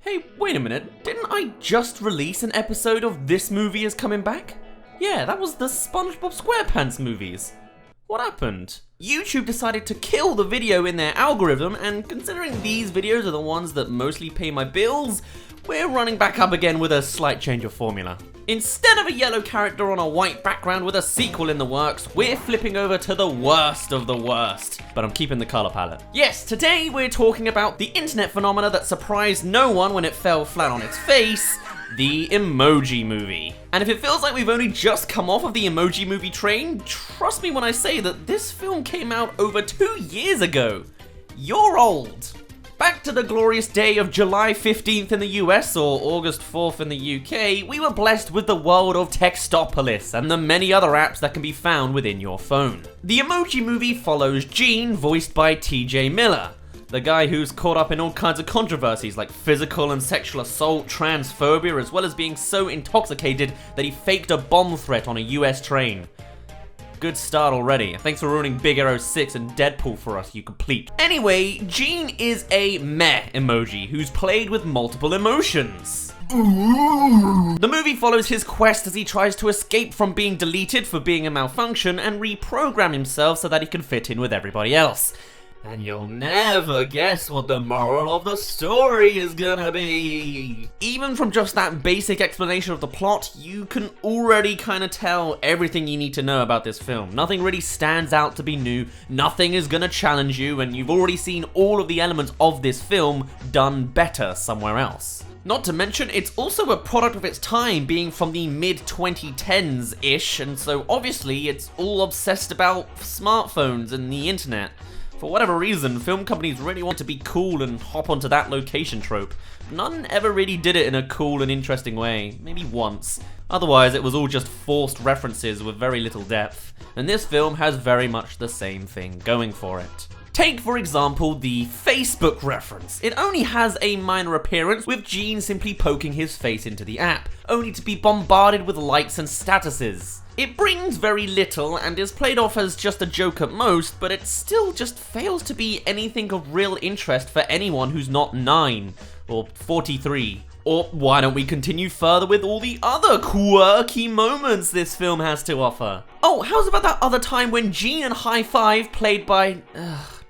Hey, wait a minute, didn't I just release an episode of This Movie Is Coming Back? Yeah, that was the SpongeBob SquarePants movies. What happened? YouTube decided to kill the video in their algorithm, and considering these videos are the ones that mostly pay my bills, we're running back up again with a slight change of formula. Instead of a yellow character on a white background with a sequel in the works, we're flipping over to the worst of the worst. But I'm keeping the color palette. Yes, today we're talking about the internet phenomena that surprised no one when it fell flat on its face, the Emoji Movie. And if it feels like we've only just come off of the Emoji Movie train, trust me when I say that this film came out over 2 years ago. You're old. Back to the glorious day of July 15th in the US or August 4th in the UK, we were blessed with the world of Textopolis and the many other apps that can be found within your phone. The Emoji Movie follows Gene, voiced by TJ Miller, the guy who's caught up in all kinds of controversies like physical and sexual assault, transphobia, as well as being so intoxicated that he faked a bomb threat on a US train. Good start already. Thanks for ruining Big Arrow 6 and Deadpool for us, you complete. Anyway, Gene is a meh emoji who's played with multiple emotions. The movie follows his quest as he tries to escape from being deleted for being a malfunction and reprogram himself so that he can fit in with everybody else. And you'll never guess what the moral of the story is gonna be. Even from just that basic explanation of the plot, you can already kind of tell everything you need to know about this film. Nothing really stands out to be new, nothing is gonna challenge you, and you've already seen all of the elements of this film done better somewhere else. Not to mention, it's also a product of its time, being from the mid-2010s-ish, and so obviously it's all obsessed about smartphones and the internet. For whatever reason, film companies really want to be cool and hop onto that location trope. None ever really did it in a cool and interesting way, maybe once. Otherwise, it was all just forced references with very little depth. And this film has very much the same thing going for it. Take, for example, the Facebook reference. It only has a minor appearance, with Gene simply poking his face into the app, only to be bombarded with likes and statuses. It brings very little and is played off as just a joke at most, but it still just fails to be anything of real interest for anyone who's not 9 or 43. Or why don't we continue further with all the other quirky moments this film has to offer? Oh, how's about that other time when Gene and High Five, played by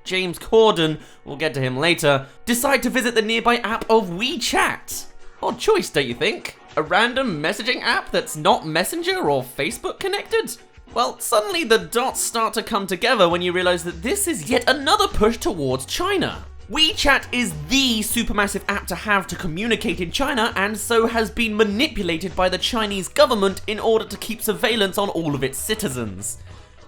James Corden, we'll get to him later, decide to visit the nearby app of WeChat? Odd choice, don't you think? A random messaging app that's not Messenger or Facebook connected? Well, suddenly the dots start to come together when you realize that this is yet another push towards China. WeChat is the supermassive app to have to communicate in China, and so has been manipulated by the Chinese government in order to keep surveillance on all of its citizens.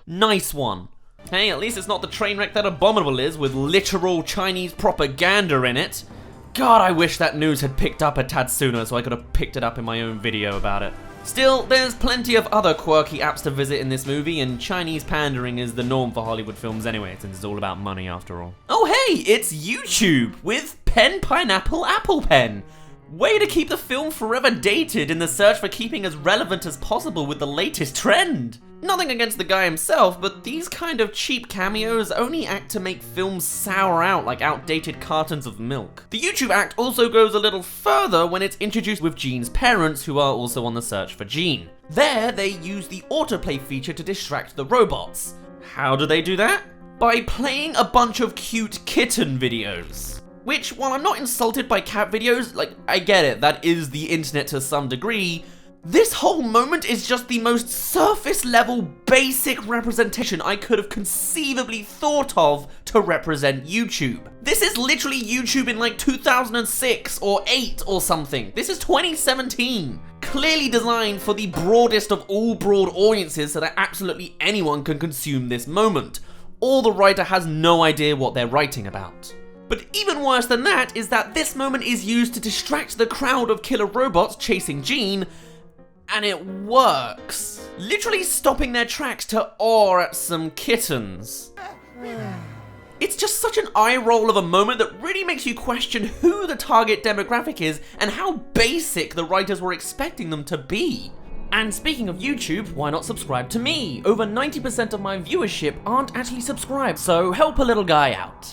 Nice one. Hey, at least it's not the train wreck that Abominable is, with literal Chinese propaganda in it. God, I wish that news had picked up a tad sooner so I could have picked it up in my own video about it. Still, there's plenty of other quirky apps to visit in this movie, and Chinese pandering is the norm for Hollywood films anyway, since it's all about money after all. Oh hey, it's YouTube with Pen Pineapple Apple Pen. Way to keep the film forever dated in the search for keeping as relevant as possible with the latest trend. Nothing against the guy himself, but these kind of cheap cameos only act to make films sour out like outdated cartons of milk. The YouTube act also goes a little further when it's introduced with Gene's parents, who are also on the search for Gene. There, they use the autoplay feature to distract the robots. How do they do that? By playing a bunch of cute kitten videos. Which, while I'm not insulted by cat videos, like, I get it, that is the internet to some degree, this whole moment is just the most surface level basic representation I could have conceivably thought of to represent YouTube. This is literally YouTube in like 2006 or 8 or something. This is 2017. Clearly designed for the broadest of all broad audiences so that absolutely anyone can consume this moment. Or the writer has no idea what they're writing about. But even worse than that is that this moment is used to distract the crowd of killer robots chasing Gene, and it works. Literally stopping their tracks to awe at some kittens. It's just such an eye roll of a moment that really makes you question who the target demographic is and how basic the writers were expecting them to be. And speaking of YouTube, why not subscribe to me? Over 90% of my viewership aren't actually subscribed, so help a little guy out.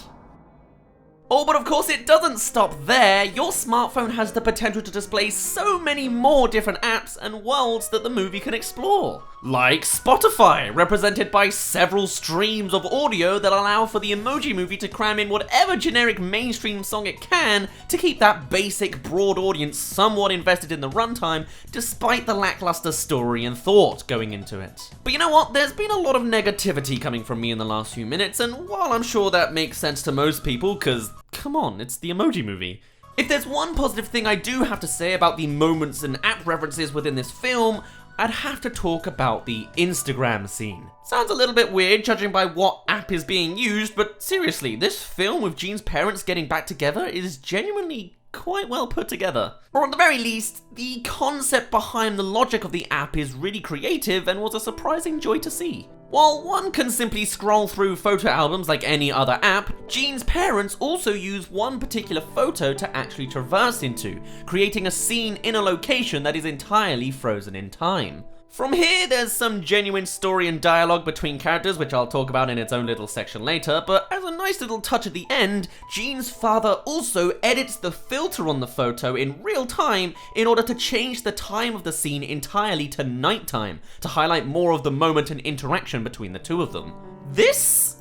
Oh, but of course it doesn't stop there. Your smartphone has the potential to display so many more different apps and worlds that the movie can explore. Like Spotify, represented by several streams of audio that allow for the Emoji Movie to cram in whatever generic mainstream song it can to keep that basic broad audience somewhat invested in the runtime, despite the lackluster story and thought going into it. But you know what? There's been a lot of negativity coming from me in the last few minutes, and while I'm sure that makes sense to most people, cause come on, it's the Emoji Movie. If there's one positive thing I do have to say about the moments and app references within this film, I'd have to talk about the Instagram scene. Sounds a little bit weird judging by what app is being used, but seriously, this film with Jean's parents getting back together is genuinely quite well put together. Or at the very least, the concept behind the logic of the app is really creative and was a surprising joy to see. While one can simply scroll through photo albums like any other app, Jean's parents also use one particular photo to actually traverse into, creating a scene in a location that is entirely frozen in time. From here, there's some genuine story and dialogue between characters, which I'll talk about in its own little section later, but as a nice little touch at the end, Jean's father also edits the filter on the photo in real time in order to change the time of the scene entirely to nighttime, to highlight more of the moment and interaction between the two of them. This,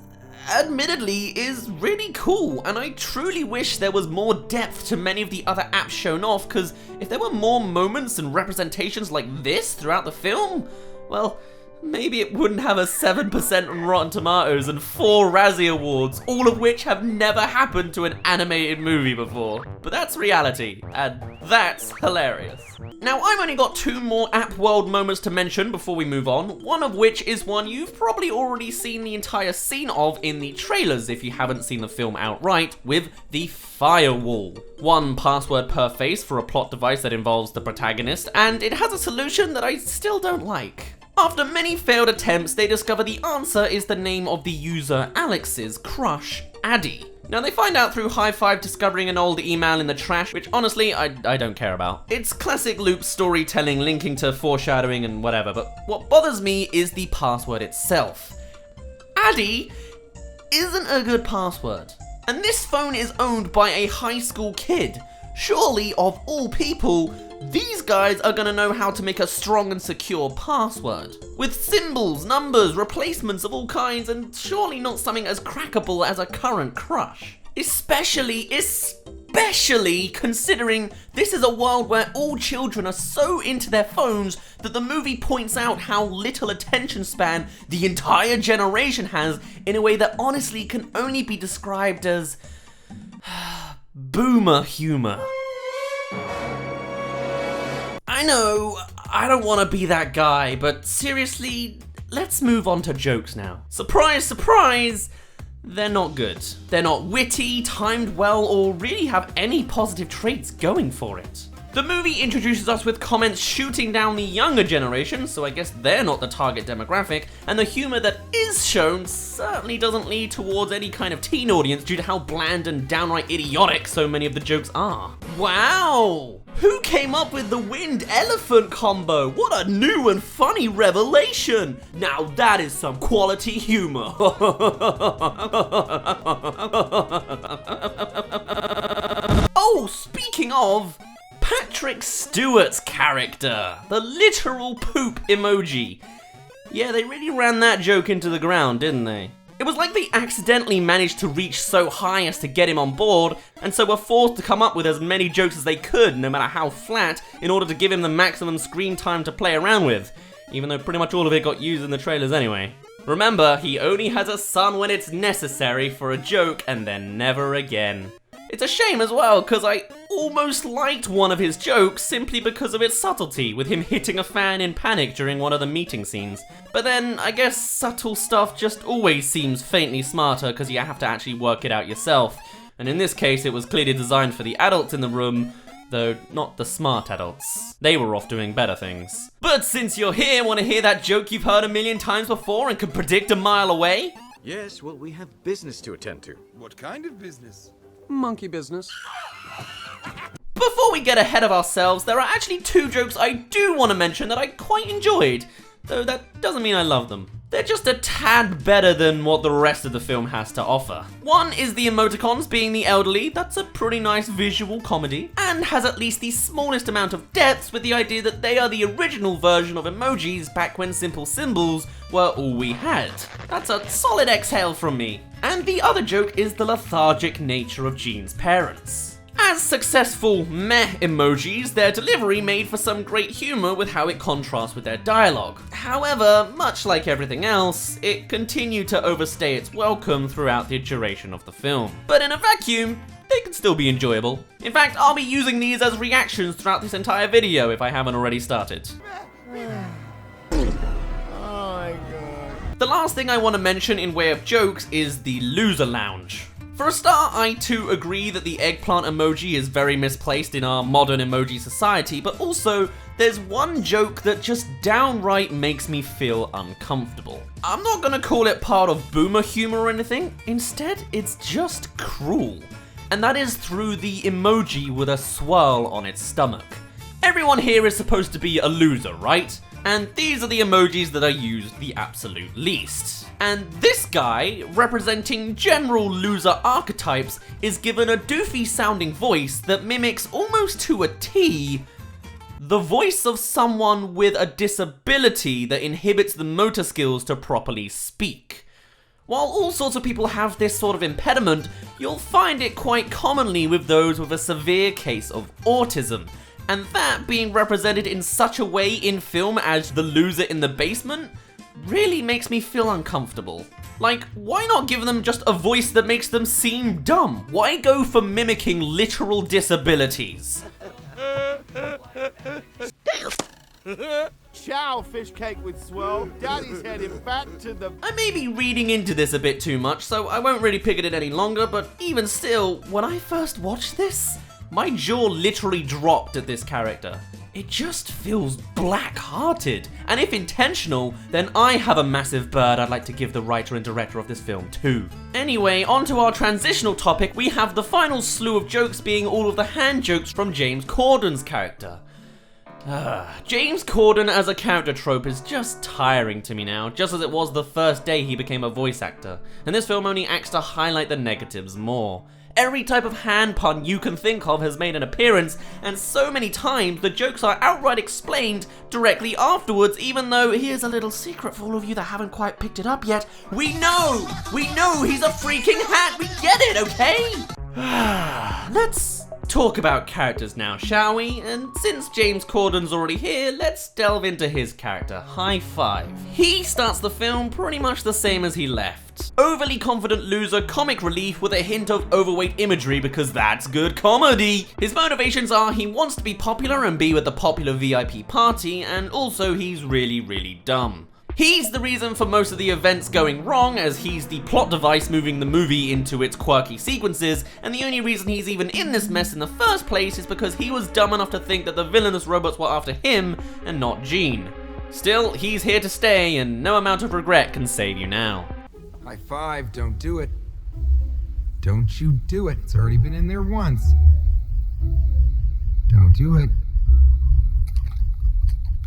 admittedly, is really cool, and I truly wish there was more depth to many of the other apps shown off, because if there were more moments and representations like this throughout the film, well, maybe it wouldn't have a 7% on Rotten Tomatoes and 4 Razzie Awards, all of which have never happened to an animated movie before. But that's reality, and that's hilarious. Now, I've only got 2 more app world moments to mention before we move on, one of which is one you've probably already seen the entire scene of in the trailers if you haven't seen the film outright, with the firewall. 1 password per face for a plot device that involves the protagonist, and it has a solution that I still don't like. After many failed attempts, they discover the answer is the name of the user Alex's crush, Addie. Now, they find out through High Five discovering an old email in the trash, which honestly, I don't care about. It's classic loop storytelling linking to foreshadowing and whatever, but what bothers me is the password itself. Addie isn't a good password. And this phone is owned by a high school kid. Surely, of all people, these guys are gonna know how to make a strong and secure password. With symbols, numbers, replacements of all kinds, and surely not something as crackable as a current crush. Especially considering this is a world where all children are so into their phones that the movie points out how little attention span the entire generation has in a way that honestly can only be described as boomer humor. I know, I don't want to be that guy, but seriously, let's move on to jokes now. Surprise, surprise, they're not good. They're not witty, timed well, or really have any positive traits going for it. The movie introduces us with comments shooting down the younger generation, so I guess they're not the target demographic, and the humor that is shown certainly doesn't lead towards any kind of teen audience due to how bland and downright idiotic so many of the jokes are. Wow! Who came up with the wind elephant combo? What a new and funny revelation! Now that is some quality humor. Oh, speaking of, Patrick Stewart's character, the literal poop emoji. Yeah, they really ran that joke into the ground, didn't they? It was like they accidentally managed to reach so high as to get him on board, and so were forced to come up with as many jokes as they could, no matter how flat, in order to give him the maximum screen time to play around with, even though pretty much all of it got used in the trailers anyway. Remember, he only has a son when it's necessary for a joke, and then never again. It's a shame as well, because I almost liked one of his jokes simply because of its subtlety, with him hitting a fan in panic during one of the meeting scenes. But then, I guess subtle stuff just always seems faintly smarter because you have to actually work it out yourself. And in this case, it was clearly designed for the adults in the room, though not the smart adults. They were off doing better things. But since you're here, want to hear that joke you've heard a million times before and could predict a mile away? Yes, well, we have business to attend to. What kind of business? Monkey business. Before we get ahead of ourselves, there are actually 2 jokes I do want to mention that I quite enjoyed, though that doesn't mean I love them. They're just a tad better than what the rest of the film has to offer. One is the emoticons being the elderly, that's a pretty nice visual comedy, and has at least the smallest amount of depths with the idea that they are the original version of emojis back when simple symbols were all we had. That's a solid exhale from me. And the other joke is the lethargic nature of Jean's parents. As successful meh emojis, their delivery made for some great humour with how it contrasts with their dialogue. However, much like everything else, it continued to overstay its welcome throughout the duration of the film. But in a vacuum, they can still be enjoyable. In fact, I'll be using these as reactions throughout this entire video if I haven't already started. The last thing I want to mention in way of jokes is the loser lounge. For a start, I too agree that the eggplant emoji is very misplaced in our modern emoji society, but also, there's one joke that just downright makes me feel uncomfortable. I'm not gonna call it part of boomer humor or anything, instead it's just cruel. And that is through the emoji with a swirl on its stomach. Everyone here is supposed to be a loser, right? And these are the emojis that are used the absolute least. And this guy, representing general loser archetypes, is given a doofy sounding voice that mimics almost to a T the voice of someone with a disability that inhibits the motor skills to properly speak. While all sorts of people have this sort of impediment, you'll find it quite commonly with those with a severe case of autism. And that being represented in such a way in film as the loser in the basement really makes me feel uncomfortable. Like, why not give them just a voice that makes them seem dumb? Why go for mimicking literal disabilities? Ciao, fish cake with swirl. Daddy's heading back to the... I may be reading into this a bit too much, so I won't really pick at it any longer, but even still, when I first watched this, my jaw literally dropped at this character. It just feels black-hearted, and if intentional, then I have a massive bird I'd like to give the writer and director of this film too. Anyway, on to our transitional topic, we have the final slew of jokes being all of the hand jokes from James Corden's character. James Corden as a character trope is just tiring to me now, just as it was the first day he became a voice actor, and this film only acts to highlight the negatives more. Every type of hand pun you can think of has made an appearance, and so many times the jokes are outright explained directly afterwards, even though here's a little secret for all of you that haven't quite picked it up yet. We know he's a freaking hat, we get it, okay? Let's talk about characters now, shall we? And since James Corden's already here, let's delve into his character, High Five. He starts the film pretty much the same as he left. Overly confident loser, comic relief with a hint of overweight imagery because that's good comedy. His motivations are he wants to be popular and be with the popular VIP party, and also he's really, really dumb. He's the reason for most of the events going wrong, as he's the plot device moving the movie into its quirky sequences, and the only reason he's even in this mess in the first place is because he was dumb enough to think that the villainous robots were after him and not Jean. Still, he's here to stay, and no amount of regret can save you now. High five, don't do it. Don't you do it. It's already been in there once. Don't do it.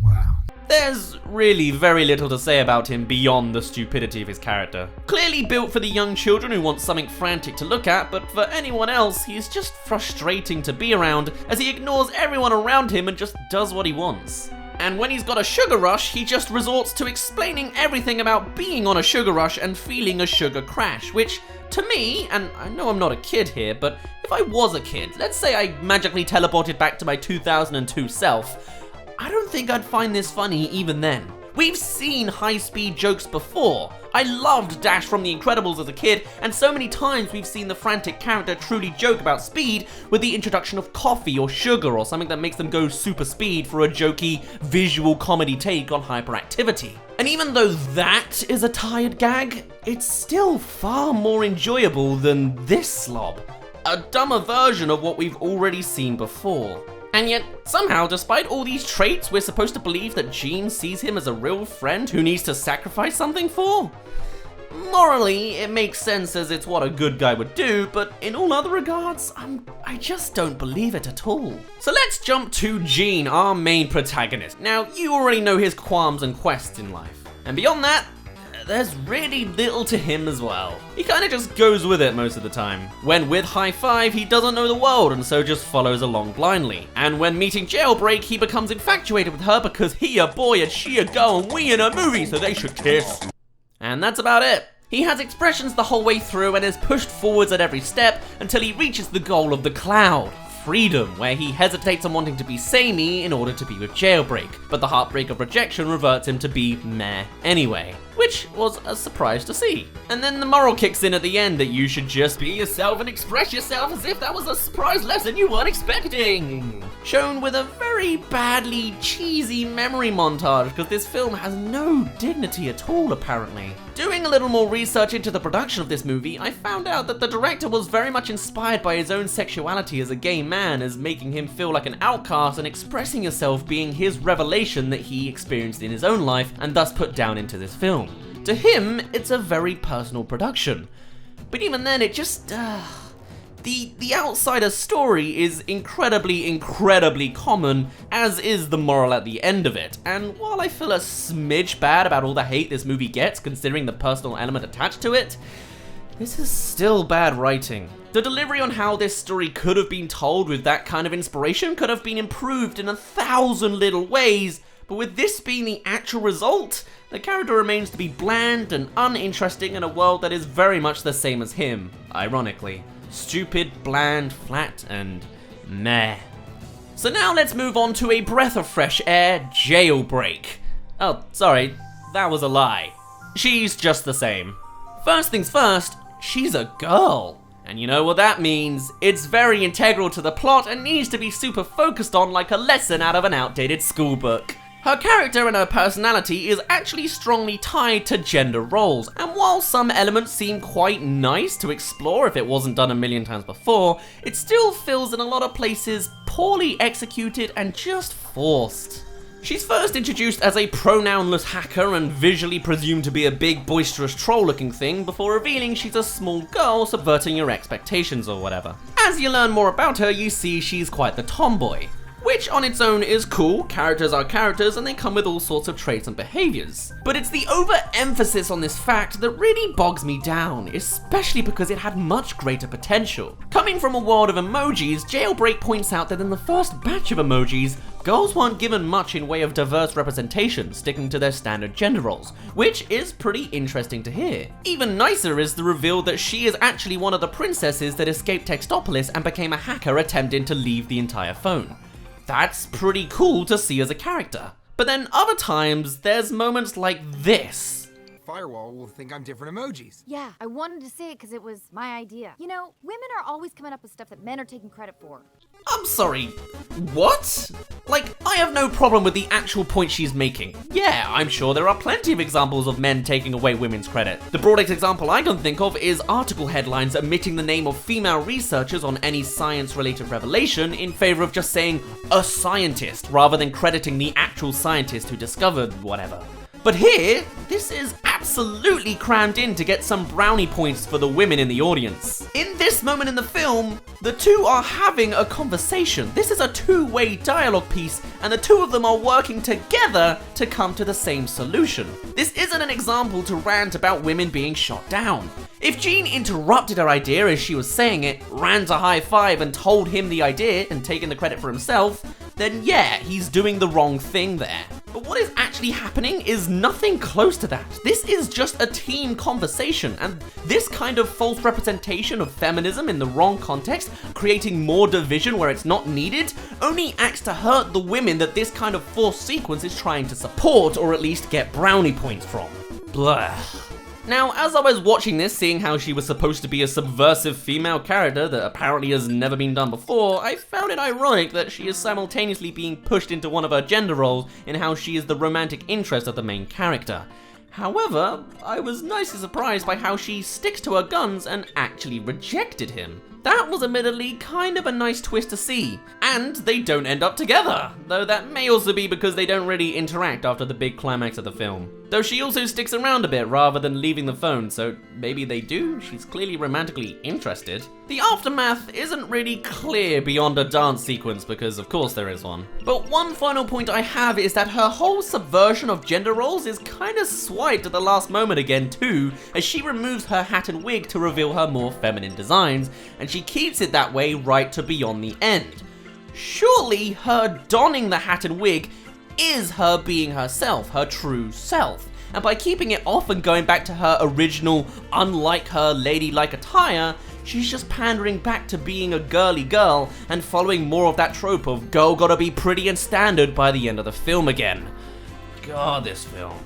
Wow. There's really very little to say about him beyond the stupidity of his character. Clearly built for the young children who want something frantic to look at, but for anyone else, he's just frustrating to be around as he ignores everyone around him and just does what he wants. And when he's got a sugar rush, he just resorts to explaining everything about being on a sugar rush and feeling a sugar crash, which, to me, and I know I'm not a kid here, but if I was a kid, let's say I magically teleported back to my 2002 self, I don't think I'd find this funny even then. We've seen high-speed jokes before. I loved Dash from The Incredibles as a kid, and so many times we've seen the frantic character truly joke about speed with the introduction of coffee or sugar or something that makes them go super speed for a jokey, visual comedy take on hyperactivity. And even though that is a tired gag, it's still far more enjoyable than this slob. A dumber version of what we've already seen before. And yet, somehow, despite all these traits, we're supposed to believe that Jean sees him as a real friend who needs to sacrifice something for? Morally, it makes sense as it's what a good guy would do, but in all other regards, I just don't believe it at all. So let's jump to Jean, our main protagonist. Now, you already know his qualms and quests in life. And beyond that, there's really little to him as well. He kinda just goes with it most of the time. When with High Five, he doesn't know the world and so just follows along blindly. And when meeting Jailbreak, he becomes infatuated with her because he a boy and she a girl and we in a movie so they should kiss. And that's about it. He has expressions the whole way through and is pushed forwards at every step until he reaches the goal of the cloud. Freedom, where he hesitates on wanting to be samey in order to be with Jailbreak, but the heartbreak of rejection reverts him to be meh anyway, which was a surprise to see. And then the moral kicks in at the end that you should just be yourself and express yourself as if that was a surprise lesson you weren't expecting. Shown with a very badly cheesy memory montage because this film has no dignity at all apparently. Doing a little more research into the production of this movie, I found out that the director was very much inspired by his own sexuality as a gay man, as making him feel like an outcast and expressing yourself being his revelation that he experienced in his own life and thus put down into this film. To him, it's a very personal production. But even then, it just, The outsider story is incredibly common, as is the moral at the end of it. And while I feel a smidge bad about all the hate this movie gets, considering the personal element attached to it, this is still bad writing. The delivery on how this story could have been told with that kind of inspiration could have been improved in 1,000 little ways, but with this being the actual result, the character remains to be bland and uninteresting in a world that is very much the same as him, ironically. Stupid, bland, flat, and meh. So now let's move on to a breath of fresh air, Jailbreak. Oh, sorry, that was a lie. She's just the same. First things first, she's a girl. And you know what that means? It's very integral to the plot and needs to be super focused on like a lesson out of an outdated school book. Her character and her personality is actually strongly tied to gender roles, and while some elements seem quite nice to explore if it wasn't done a million times before, it still feels in a lot of places poorly executed and just forced. She's first introduced as a pronounless hacker and visually presumed to be a big boisterous troll looking thing before revealing she's a small girl subverting your expectations or whatever. As you learn more about her, you see she's quite the tomboy. Which on its own is cool, characters are characters and they come with all sorts of traits and behaviors. But it's the overemphasis on this fact that really bogs me down, especially because it had much greater potential. Coming from a world of emojis, Jailbreak points out that in the first batch of emojis, girls weren't given much in way of diverse representation, sticking to their standard gender roles, which is pretty interesting to hear. Even nicer is the reveal that she is actually one of the princesses that escaped Textopolis and became a hacker attempting to leave the entire phone. That's pretty cool to see as a character. But then other times, there's moments like this. Firewall will think I'm different emojis. Yeah, I wanted to say it because it was my idea. You know, women are always coming up with stuff that men are taking credit for. I'm sorry, what? Like, I have no problem with the actual point she's making. Yeah, I'm sure there are plenty of examples of men taking away women's credit. The broadest example I can think of is article headlines omitting the name of female researchers on any science-related revelation in favor of just saying, a scientist, rather than crediting the actual scientist who discovered whatever. But here, this is absolutely crammed in to get some brownie points for the women in the audience. In this moment in the film, the two are having a conversation. This is a two-way dialogue piece, and the two of them are working together to come to the same solution. This isn't an example to rant about women being shot down. If Jean interrupted her idea as she was saying it, ran to high five and told him the idea and taken the credit for himself, then yeah, he's doing the wrong thing there. But what is actually happening is nothing close to that. This is just a team conversation, and this kind of false representation of feminism in the wrong context, creating more division where it's not needed, only acts to hurt the women that this kind of forced sequence is trying to support or at least get brownie points from. Blah. Now, as I was watching this, seeing how she was supposed to be a subversive female character that apparently has never been done before, I found it ironic that she is simultaneously being pushed into one of her gender roles in how she is the romantic interest of the main character. However, I was nicely surprised by how she sticks to her guns and actually rejected him. That was admittedly kind of a nice twist to see. And they don't end up together, though that may also be because they don't really interact after the big climax of the film. Though she also sticks around a bit rather than leaving the phone, so maybe they do? She's clearly romantically interested. The aftermath isn't really clear beyond a dance sequence because of course there is one. But one final point I have is that her whole subversion of gender roles is kinda swiped at the last moment again too, as she removes her hat and wig to reveal her more feminine designs, and she keeps it that way right to beyond the end. Surely her donning the hat and wig is her being herself, her true self. And by keeping it off and going back to her original, unlike her ladylike attire, she's just pandering back to being a girly girl and following more of that trope of girl gotta be pretty and standard by the end of the film again. God, this film.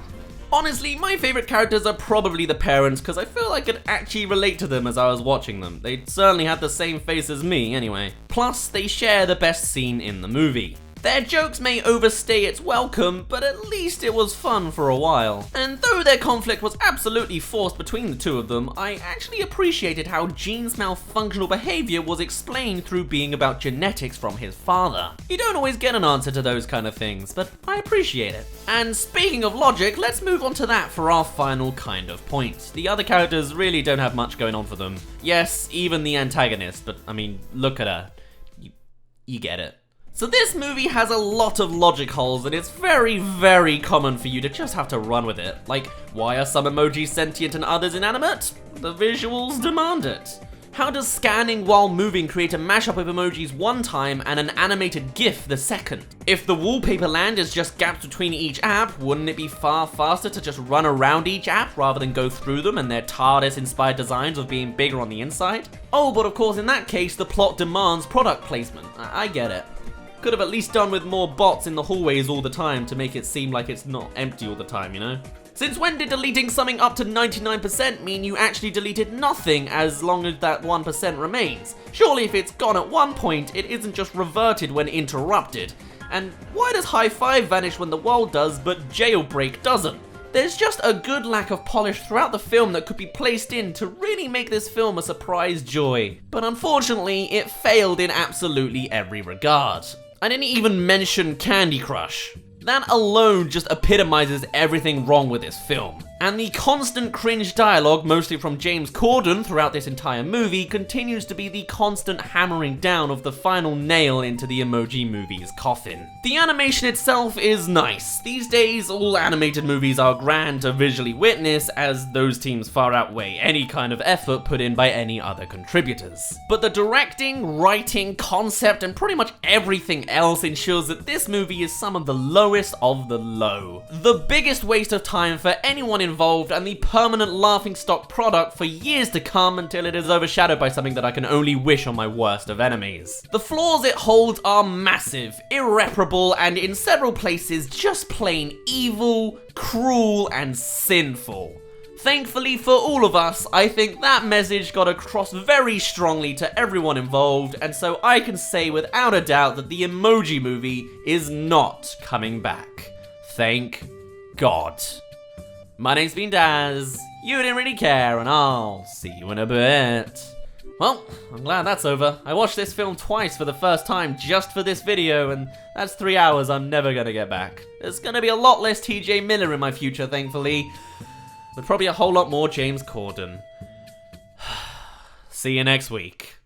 Honestly, my favorite characters are probably the parents because I feel I could actually relate to them as I was watching them. They certainly had the same face as me anyway. Plus, they share the best scene in the movie. Their jokes may overstay its welcome, but at least it was fun for a while. And though their conflict was absolutely forced between the two of them, I actually appreciated how Gene's malfunctional behavior was explained through being about genetics from his father. You don't always get an answer to those kind of things, but I appreciate it. And speaking of logic, let's move on to that for our final kind of point. The other characters really don't have much going on for them. Yes, even the antagonist, but I mean, look at her. You get it. So this movie has a lot of logic holes and it's very, very common for you to just have to run with it. Like, why are some emojis sentient and others inanimate? The visuals demand it. How does scanning while moving create a mashup of emojis one time and an animated GIF the second? If the wallpaper land is just gaps between each app, wouldn't it be far faster to just run around each app rather than go through them and their TARDIS-inspired designs of being bigger on the inside? Oh, but of course in that case the plot demands product placement. I get it. Could have at least done with more bots in the hallways all the time to make it seem like it's not empty all the time, you know? Since when did deleting something up to 99% mean you actually deleted nothing as long as that 1% remains? Surely if it's gone at one point, it isn't just reverted when interrupted. And why does high five vanish when the world does, but jailbreak doesn't? There's just a good lack of polish throughout the film that could be placed in to really make this film a surprise joy. But unfortunately, it failed in absolutely every regard. I didn't even mention Candy Crush. That alone just epitomizes everything wrong with this film. And the constant cringe dialogue, mostly from James Corden throughout this entire movie, continues to be the constant hammering down of the final nail into the Emoji movie's coffin. The animation itself is nice. These days, all animated movies are grand to visually witness, as those teams far outweigh any kind of effort put in by any other contributors. But the directing, writing, concept, and pretty much everything else ensures that this movie is some of the lowest of the low. The biggest waste of time for anyone involved and the permanent laughingstock product for years to come until it is overshadowed by something that I can only wish on my worst of enemies. The flaws it holds are massive, irreparable, and in several places just plain evil, cruel, and sinful. Thankfully for all of us, I think that message got across very strongly to everyone involved, and so I can say without a doubt that the Emoji movie is not coming back. Thank God. My name's been Dazz, you didn't really care, and I'll see you in a bit. Well, I'm glad that's over. I watched this film twice for the first time just for this video, and that's 3 hours I'm never gonna get back. There's gonna be a lot less TJ Miller in my future, thankfully, but probably a whole lot more James Corden. See you next week.